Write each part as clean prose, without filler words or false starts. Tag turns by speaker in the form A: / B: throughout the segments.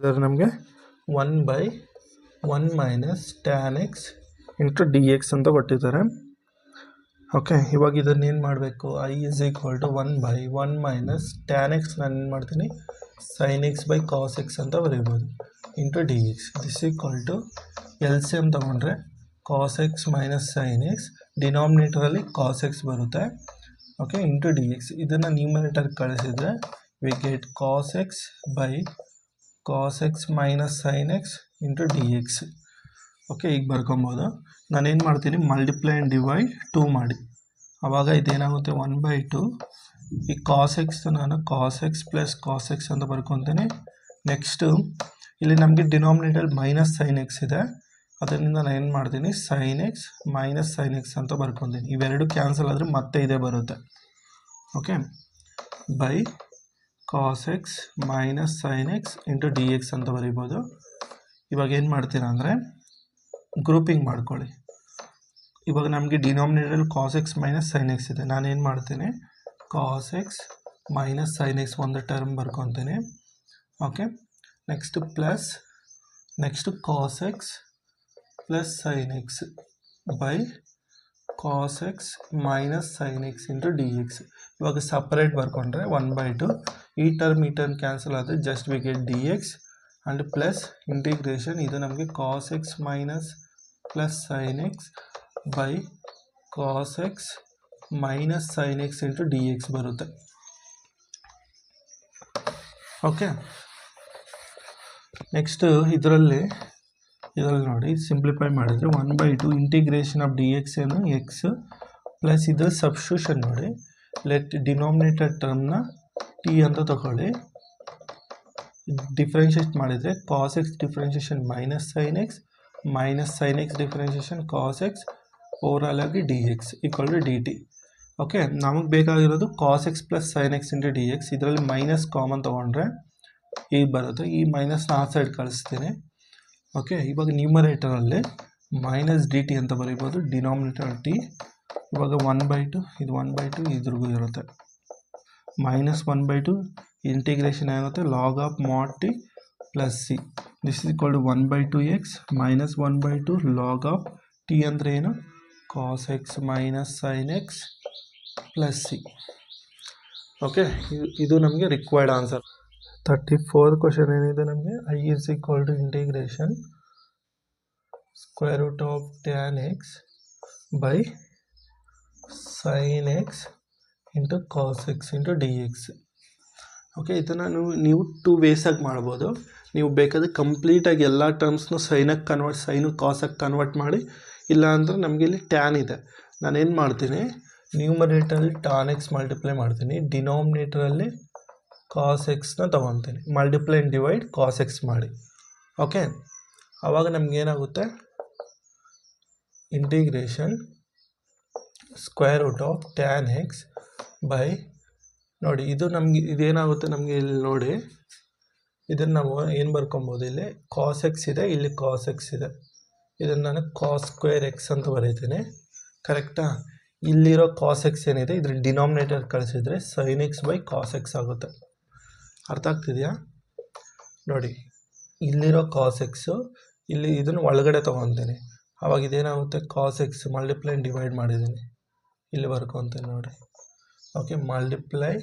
A: ಇದರ ನಮಗೆ 1/1 minus tan x into d x ಅಂತ ಕೊಟ್ಟಿದ್ದಾರೆ. ಓಕೆ, ಇವಾಗ ಇದನ್ನು ಏನು ಮಾಡಬೇಕು? I is equal to 1/1 minus tan x ನಾನು ಏನು ಮಾಡ್ತೀನಿ sine x by cos x ಅಂತ ಬರೀಬೋದು into d x. This equal to L C M ತೊಗೊಂಡ್ರೆ cos x minus sine x, ಡಿನಾಮಿನೇಟರಲ್ಲಿ ಕಾಸ್ ಎಕ್ಸ್ ಬರುತ್ತೆ. Okay, into d x. ಇದನ್ನು numerator ಕಳಿಸಿದರೆ we get cos x by cos x minus sine x into d x. Okay, ಈಗ ಬರ್ಕೊಬೋದು. ನಾನೇನು ಮಾಡ್ತೀನಿ multiply and divide 2 ಮಾಡಿ, ಆವಾಗ ಇದೇನಾಗುತ್ತೆ 1/2. ಈ ಕಾಸ್ ಎಕ್ಸ್ ನಾನು cos x plus cos x ಅಂತ ಬರ್ಕೊತೀನಿ. ನೆಕ್ಸ್ಟು ಇಲ್ಲಿ ನಮಗೆ ಡಿನಾಮಿನೇಟರ್ ಮೈನಸ್ ಸೈನ್ ಎಕ್ಸ್ ಇದೆ, ಅದರಿಂದ ನಾನು ಏನು ಮಾಡ್ತೀನಿ sine x minus sine x ಅಂತ ಬರ್ಕೊತೀನಿ. ಇವೆರಡು ಕ್ಯಾನ್ಸಲ್ ಆದರೆ ಮತ್ತೆ ಇದೇ ಬರುತ್ತೆ. Okay, by cos x minus sine x into d x ಅಂತ ಬರೀಬೋದು. ಇವಾಗ ಏನು ಮಾಡ್ತೀರಾ ಅಂದರೆ ಗ್ರೂಪಿಂಗ್ ಮಾಡ್ಕೊಳ್ಳಿ. ಇವಾಗ ನಮಗೆ ಡಿನಾಮಿನೇಟರಲ್ಲಿ cos x minus sine x ಇದೆ, ನಾನೇನು ಮಾಡ್ತೀನಿ cos x minus sine x ಒಂದು ಟರ್ಮ್ ಬರ್ಕೊತೀನಿ. Okay, next plus next cos x plus sine x by cos x minus sine x into d x. ಇವಾಗ ಸಪ್ರೇಟ್ ಬರ್ಕೊಂಡ್ರೆ 1/2. ಈ ಟರ್ಮ್ ಕ್ಯಾನ್ಸಲ್ ಆದರೆ just we get d x and plus integration. ಇದು ನಮಗೆ cos x minus plus sine x by cos x minus sine x into d x ಬರುತ್ತೆ. Okay, next ಇದರಲ್ಲಿ ನೋಡಿ simplify ಮಾಡಿದರೆ 1/2 ಇಂಟಿಗ್ರೇಷನ್ ಆಫ್ ಡಿ ಎಕ್ಸ್ ಏನು x plus ಇದರ substitution ನೋಡಿ. Let denominator ಟರ್ಮ್ನ ಟಿ ಅಂತ ತಗೊಳ್ಳಿ, ಡಿಫ್ರೆನ್ಷಿಯೇಟ್ ಮಾಡಿದರೆ cos x differentiation minus sine x differentiation cos x overall ಆಗಿ d x equal to d t. Okay, ನಮಗೆ ಬೇಕಾಗಿರೋದು cos x plus sine x into d x. ಇದರಲ್ಲಿ ಮೈನಸ್ ಕಾಮನ್ ತೊಗೊಂಡ್ರೆ ಈಗ ಬರುತ್ತೆ, ಈ ಮೈನಸ್ನ ಆ ಸೈಡ್ ಕಳಿಸ್ತೀನಿ. ಓಕೆ, ಇವಾಗ ನ್ಯೂಮರೇಟರಲ್ಲಿ ಮೈನಸ್ ಡಿ ಟಿ ಅಂತ ಬರೀಬೋದು, ಡಿನಾಮಿನೇಟರ್ ಟಿ. ಇವಾಗ 1/2 ಇದು 1/2 ಇದ್ರಿಗೂ ಇರುತ್ತೆ, ಮೈನಸ್ 1/2 ಇಂಟಿಗ್ರೇಷನ್ ಆಗುತ್ತೆ log of mod t plus c. This is equal to 1/2 x minus 1/2 log of t ಅಂದರೆ ಏನು cos x minus sine x plus c. Okay, ಇದು ನಮಗೆ ರಿಕ್ವೈರ್ಡ್ ಆನ್ಸರ್. 34th ಕ್ವಶನ್ ಏನಿದೆ ನಮಗೆ I is equal to integration square root of tan x by sine x into cos x into d x. Okay, ಇದನ್ನು ನೀವು 2 ವೇಸಾಗಿ ಮಾಡ್ಬೋದು. ನೀವು ಬೇಕಾದರೆ ಕಂಪ್ಲೀಟಾಗಿ ಎಲ್ಲ ಟರ್ಮ್ಸ್ನು ಸೈನು ಕಾಸಾಗಿ ಕನ್ವರ್ಟ್ ಮಾಡಿ, ಇಲ್ಲ ಅಂದರೆ ನಮಗೆ ಇಲ್ಲಿ ಟ್ಯಾನ್ ಇದೆ, ನಾನೇನು ಮಾಡ್ತೀನಿ ನ್ಯೂಮರೇಟರಲ್ಲಿ ಟಾನ್ ಎಕ್ಸ್ ಮಲ್ಟಿಪ್ಲೈ ಮಾಡ್ತೀನಿ, ಡಿನಾಮಿನೇಟರಲ್ಲಿ ಕಾಸ್ ಎಕ್ಸ್ನ ತೊಗೊತೀನಿ, multiply and divide cos x ಮಾಡಿ. ಓಕೆ, ಆವಾಗ ನಮಗೇನಾಗುತ್ತೆ integration square root of tan x by ನೋಡಿ ಇದು ನಮಗೆ ಇದೇನಾಗುತ್ತೆ ನಮಗೆ ಇಲ್ಲಿ ನೋಡಿ, ಇದನ್ನು ನಾವು ಏನು ಬರ್ಕೊಬೋದು, ಇಲ್ಲಿ ಕಾಸ್ ಎಕ್ಸ್ ಇದೆ, ಇಲ್ಲಿ ಕಾಸ್ ಎಕ್ಸ್ ಇದೆ, ಇದನ್ನು ನಾನು ಕಾಸ್ ಸ್ಕ್ವೇರ್ ಎಕ್ಸ್ ಅಂತ ಬರೀತೀನಿ. ಕರೆಕ್ಟಾ? ಇಲ್ಲಿರೋ ಕಾಸ್ ಎಕ್ಸ್ ಏನಿದೆ ಇದ್ರ ಡಿನಾಮಿನೇಟರ್ ಕಳಿಸಿದರೆ sine x by cos x ಆಗುತ್ತೆ. ಅರ್ಥ ಆಗ್ತಿದೆಯಾ? ನೋಡಿ, ಇಲ್ಲಿರೋ ಕಾಸ್ ಎಕ್ಸು ಇಲ್ಲಿ ಇದನ್ನು ಒಳಗಡೆ ತೊಗೊತೀನಿ, ಆವಾಗ ಇದೇನಾಗುತ್ತೆ cos x multiply and divide ಮಾಡಿದ್ದೀನಿ, ಇಲ್ಲಿ ಬರ್ಕೊತೀನಿ ನೋಡಿ. Okay, multiply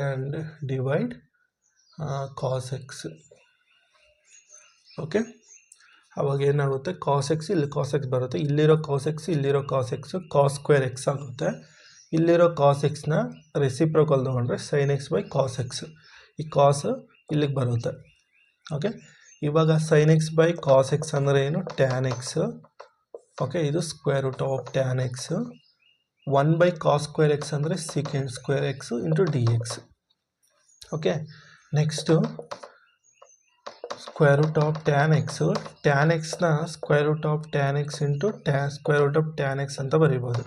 A: and divide cos x. Okay, ಆವಾಗ ಏನಾಗುತ್ತೆ ಕಾಸ್ ಎಕ್ಸ್ ಇಲ್ಲಿ ಕಾಸ್ ಎಕ್ಸ್ ಬರುತ್ತೆ, ಇಲ್ಲಿರೋ ಕಾಸ್ ಎಕ್ಸ್ ಇಲ್ಲಿರೋ cos x cos square x ಆಗುತ್ತೆ. ಇಲ್ಲಿರೋ ಕಾಸ್ ಎಕ್ಸ್ನ ರೆಸಿಪ್ರೋಕಲ್ ತೊಗೊಂಡ್ರೆ sine x by cos x, ಈ ಕಾಸು ಇಲ್ಲಿಗೆ ಬರುತ್ತೆ. ಓಕೆ, ಇವಾಗ sine x by cos x ಅಂದರೆ ಏನು ಟ್ಯಾನ್ ಎಕ್ಸು. ಓಕೆ, ಇದು square root of tan x. 1 by cos square x ಅಂದರೆ second square x into d x. Okay, next square root of tan x, tan ಎಕ್ಸ್ನ square root of tan x into square root of tan x ಅಂತ ಬರೀಬೋದು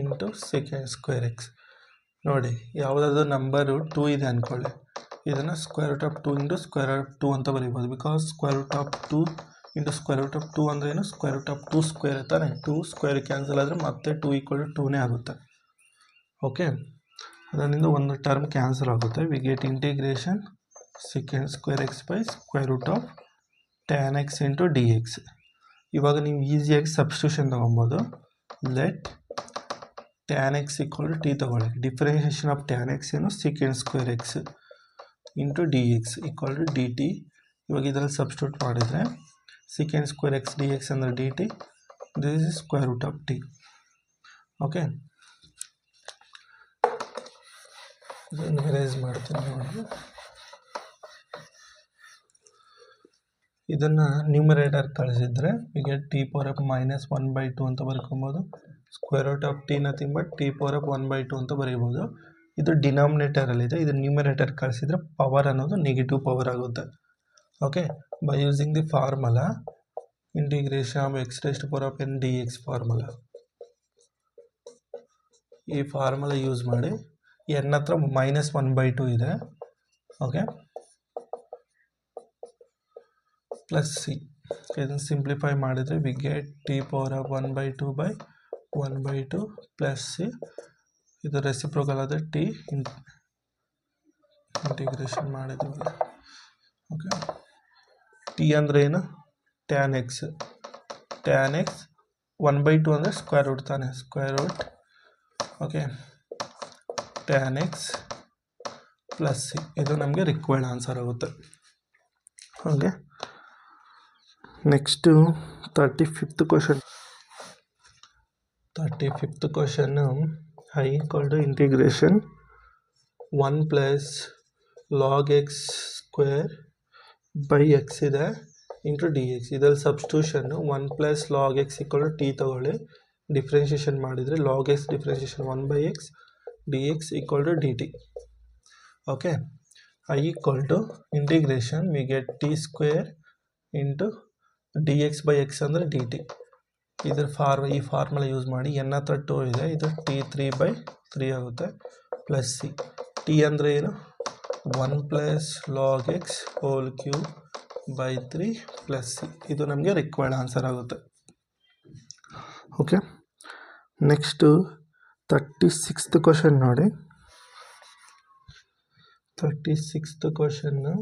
A: into second square x. ನೋಡಿ, ಯಾವುದಾದ್ರೂ number 2 ಇದೆ ಅಂದ್ಕೊಳ್ಳಿ, ಇದನ್ನು square root of 2 into square root of 2 ಅಂತ ಬರೀಬೋದು. Because square root of 2 into square root of 2 ಅಂದರೆ ಏನು ಸ್ಕ್ವೇರ್ ರೂಟ್ ಆಫ್ 2 ಸ್ಕ್ವೇರ್ ತಾನೆ, 2 ಸ್ಕ್ವೇರ್ ಕ್ಯಾನ್ಸಲ್ ಆದರೆ ಮತ್ತೆ 2 = 2ನೇ ಆಗುತ್ತೆ. ಓಕೆ, ಅದರಿಂದ ಒಂದು ಟರ್ಮ್ ಕ್ಯಾನ್ಸಲ್ ಆಗುತ್ತೆ. We get integration secant square x by square root of tan x into dx. ಇವಾಗ ನೀವು ಈಸಿಯಾಗಿ ಸಬ್ಸ್ಟಿಟ್ಯೂಷನ್ ತೊಗೊಬೋದು. Let tan x equal to t ತಗೊಳ್ಳಿ. ಡಿಫ್ರೆನ್ಷಿಯೇಷನ್ ಆಫ್ tan x ಏನು secant square x into dx equal to dt. ಇವಾಗ ಇದರಲ್ಲಿ substitute ಮಾಡಿದರೆ secant square x dx ಅಂದರೆ dt, this is square root of t. Okay, ಇದನ್ನು erase ಮಾಡ್ತೀನಿ ನೋಡಿ. ಇದನ್ನು ನ್ಯೂಮರೇಟರ್ ಕಳಿಸಿದ್ರೆ ಈಗ ಟಿ ಪವರ್ ಅಪ್ -1/2 ಅಂತ ಬರ್ಕೊಬೋದು. Square root of t nothing but t power up 1/2 ಅಂತ ಬರೀಬೋದು. ಇದು ಡಿನಾಮಿನೇಟರಲ್ಲಿದೆ. ಇದು ನ್ಯೂಮರೇಟರ್ ಕಳಿಸಿದ್ರೆ ಪವರ್ ಅನ್ನೋದು ನೆಗೆಟಿವ್ ಪವರ್ ಆಗುತ್ತೆ. Okay, by using the formula integration of x raised to power of n dx formula. ಈ formula use ಮಾಡಿ n ಹತ್ರ -1/2 ಇದೆ. ಓಕೆ, ಪ್ಲಸ್ ಸಿ. ಇದನ್ನು ಸಿಂಪ್ಲಿಫೈ ಮಾಡಿದರೆ we get t power of 1/2 by 1/2 plus c. ಇದು reciprocal ಆದರೆ ಟಿ ಇಂಟಿಗ್ರೇಷನ್ ಮಾಡಿದ್ದೀವಿ. ಓಕೆ, ಟಿ ಅಂದರೆ ಏನು? Tan x. ಟ್ಯಾನ್ ಎಕ್ಸ್ 1/2 ಅಂದರೆ ಸ್ಕ್ವೇರ್ ರೂಟ್ ತಾನೆ, square root. Okay, tan X plus c. ಇದು ನಮಗೆ ರಿಕ್ವೈರ್ಡ್ ಆನ್ಸರ್ ಆಗುತ್ತೆ. Okay, next 35th question. 35th question I equal to integration 1 plus log x square by x ಇದೆ into d x. ಇದರಲ್ಲಿ substitution 1 plus log x equal to t ತಗೊಳ್ಳಿ. Differentiation ಮಾಡಿದರೆ log x differentiation 1/x d x equal to d t. Okay, I equal to integration we get t square into d x by x ಅಂದರೆ d t. ಇದ್ರ ಈ formula use ಮಾಡಿ n ಹತ್ರ 2 ಇದೆ, ಇದು T 3/3 ಆಗುತ್ತೆ. Plus c. T ಅಂದರೆ ಏನು? 1 plus log x whole cube by 3 plus c. ಇದು ನಮಗೆ ರಿಕ್ವೈರ್ಡ್ ಆನ್ಸರ್ ಆಗುತ್ತೆ. ಓಕೆ, ನೆಕ್ಸ್ಟು 36th ಕ್ವಶನ್ ನೋಡಿ. 36th question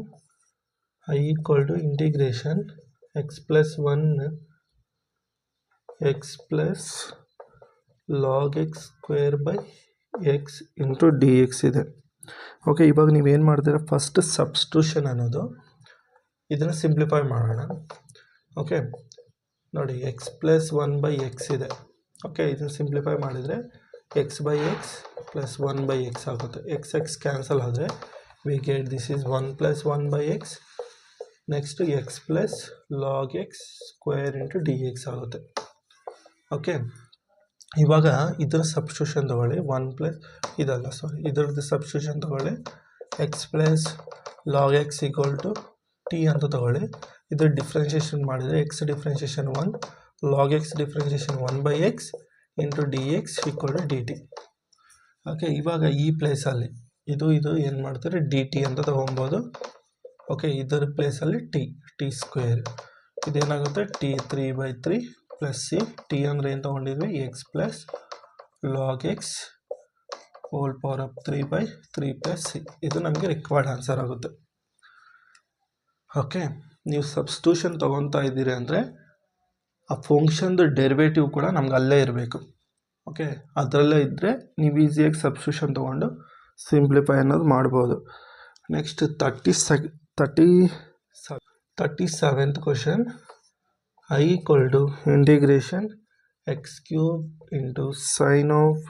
A: I equal to integration x plus 1 x plus log x square by x into d x ಇದೆ. Okay, ಇವಾಗ ನೀವೇನು ಮಾಡ್ತೀರಾ, first substitution ಅನ್ನೋದು ಇದನ್ನು ಸಿಂಪ್ಲಿಫೈ ಮಾಡೋಣ. ಓಕೆ ನೋಡಿ, ಎಕ್ಸ್ ಪ್ಲಸ್ 1/x ಇದೆ. ಓಕೆ, ಇದನ್ನು ಸಿಂಪ್ಲಿಫೈ ಮಾಡಿದರೆ X by X plus 1/x ಆಗುತ್ತೆ. ಎಕ್ಸ್ ಕ್ಯಾನ್ಸಲ್ ಆದರೆ we get this is 1 plus 1/x. Next X plus log x square into d X ಆಗುತ್ತೆ. ಓಕೆ, ಇವಾಗ ಇದರ ಸಬ್ಸ್ಟಿಟ್ಯೂಷನ್ ತೊಗೊಳ್ಳಿ. 1 ಪ್ಲಸ್ ಇದಲ್ಲ ಸಾರಿ ಇದರದ್ದು ಸಬ್ಸ್ಟಿಟ್ಯೂಷನ್ ತೊಗೊಳ್ಳಿ. X plus log x equal to t ಅಂತ ತೊಗೊಳ್ಳಿ. ಇದರ ಡಿಫ್ರೆನ್ಷಿಯೇಷನ್ ಮಾಡಿದರೆ x differentiation 1 log x differentiation 1/x into d x equal to d t. Okay, ಇವಾಗ ಈ ಪ್ಲೇಸಲ್ಲಿ ಇದು ಏನು ಮಾಡ್ತಾರೆ, ಡಿ ಟಿ ಅಂತ ತೊಗೊಬೋದು. ಓಕೆ, ಇದರ ಪ್ಲೇಸಲ್ಲಿ ಟಿ ಸ್ಕ್ವೇರ್. ಇದೇನಾಗುತ್ತೆ ಟಿ 3/3 ಪ್ಲಸ್ ಸಿ. ಟಿ ಅಂದರೆ ಏನು ತೊಗೊಂಡಿದ್ವಿ, x plus log x whole power of 3/3 plus c. ಇದು ನಮಗೆ ರಿಕ್ವೈರ್ಡ್ ಆನ್ಸರ್ ಆಗುತ್ತೆ. ಓಕೆ, ನೀವು ಸಬ್ಸ್ಟಿಟ್ಯೂಷನ್ ತೊಗೊತಾ ಇದ್ದೀರಿ ಅಂದರೆ ಆ ಫಂಕ್ಷನ್ದು ಡೆರಿವೇಟಿವ್ ಕೂಡ ನಮ್ಗೆ ಅಲ್ಲೇ ಇರಬೇಕು. ಓಕೆ, ಅದರಲ್ಲೇ ಇದ್ದರೆ ನೀವು ಈಸಿಯಾಗಿ ಸಬ್ಸ್ಟಿಟ್ಯೂಷನ್ ತೊಗೊಂಡು ಸಿಂಪ್ಲಿಫೈ ಅನ್ನೋದು ಮಾಡ್ಬೋದು. Next 37th question. I equal to integration x cube into sine of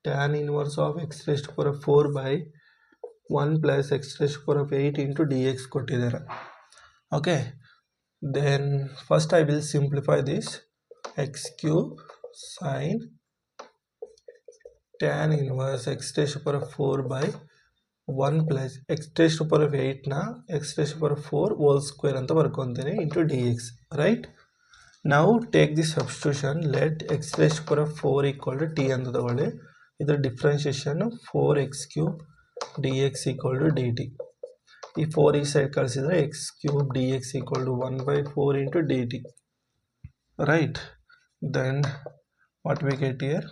A: tan inverse of x raised to power 4/1 plus x raised to power 8 into d x ಕೊಟ್ಟಿದ್ದಾರೆ. Okay, then first I will simplify this. X cube sine tan inverse x raised to power 4/1 plus x raised to power 8ನ x raised to power 4 whole square ಅಂತ ಬರ್ಕೊತೀನಿ into d x. Right, ನಾವು take the substitution. Let x raised to power 4 equal to t ಅಂತ ತಗೊಳ್ಳಿ. ಇದರ differentiation 4x³ d x equal to d t. ಈ 4 ಈ side ಕಳಿಸಿದರೆ x³ d x equal to 1/4 into d t. Right, then what we get here,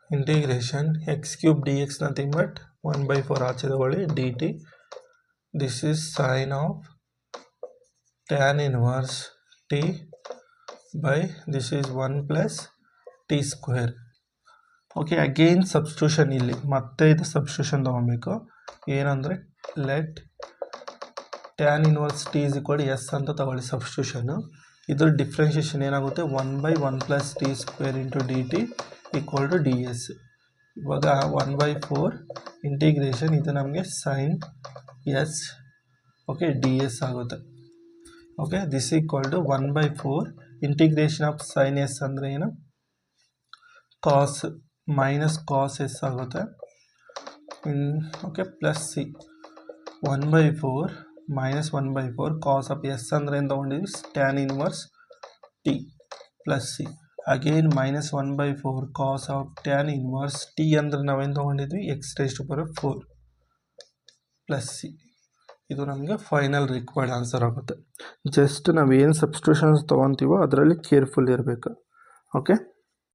A: integration x³ dx nothing but 1/4 ಆಚೆ ತಗೊಳ್ಳಿ d t. This is sine of tan inverse t by this is 1 plus t square. Okay, again substitution. ಇಲ್ಲಿ ಮತ್ತೆ ಇದು substitution ತೊಗೊಬೇಕು. ಏನಂದರೆ let tan inverse t is equal s ಅಂತ ತಗೊಳ್ಳಿ ಸಬ್ಸ್ಟಿಟ್ಯೂಷನ್ನು. ಇದ್ರ ಡಿಫ್ರೆನ್ಷಿಯೇಷನ್ ಏನಾಗುತ್ತೆ 1/1 plus t square into d t equal to d s. ಇವಾಗ 1/4 ಇಂಟಿಗ್ರೇಷನ್ ಇದು ನಮಗೆ sine s, okay, d s ಆಗುತ್ತೆ. Okay, this equal to 1/4 integration of sine s ಅಂದರೆ ಏನು, ಕಾಸ್ ಮೈನಸ್ ಕಾಸ್ ಎಸ್ ಆಗುತ್ತೆ. Okay, plus c 1/4 minus 1/4 cos of s ಅಂದರೆ ಏನು ತೊಗೊಂಡಿದ್ವಿ, tan inverse t plus c. Again minus 1/4 cos of tan inverse t ಅಂದರೆ ನಾವೇನು ತೊಗೊಂಡಿದ್ವಿ, x raise to power 4 plus c. ಇದು ನಮಗೆ ಫೈನಲ್ ರಿಕ್ವೈರ್ಡ್ ಆನ್ಸರ್ ಆಗುತ್ತೆ. Just ನಾವೇನು ಸಬ್ಸ್ಟಿಟ್ಯೂಷನ್ಸ್ ತೊಗೊತೀವೋ ಅದರಲ್ಲಿ ಕೇರ್ಫುಲ್ ಇರಬೇಕು. ಓಕೆ.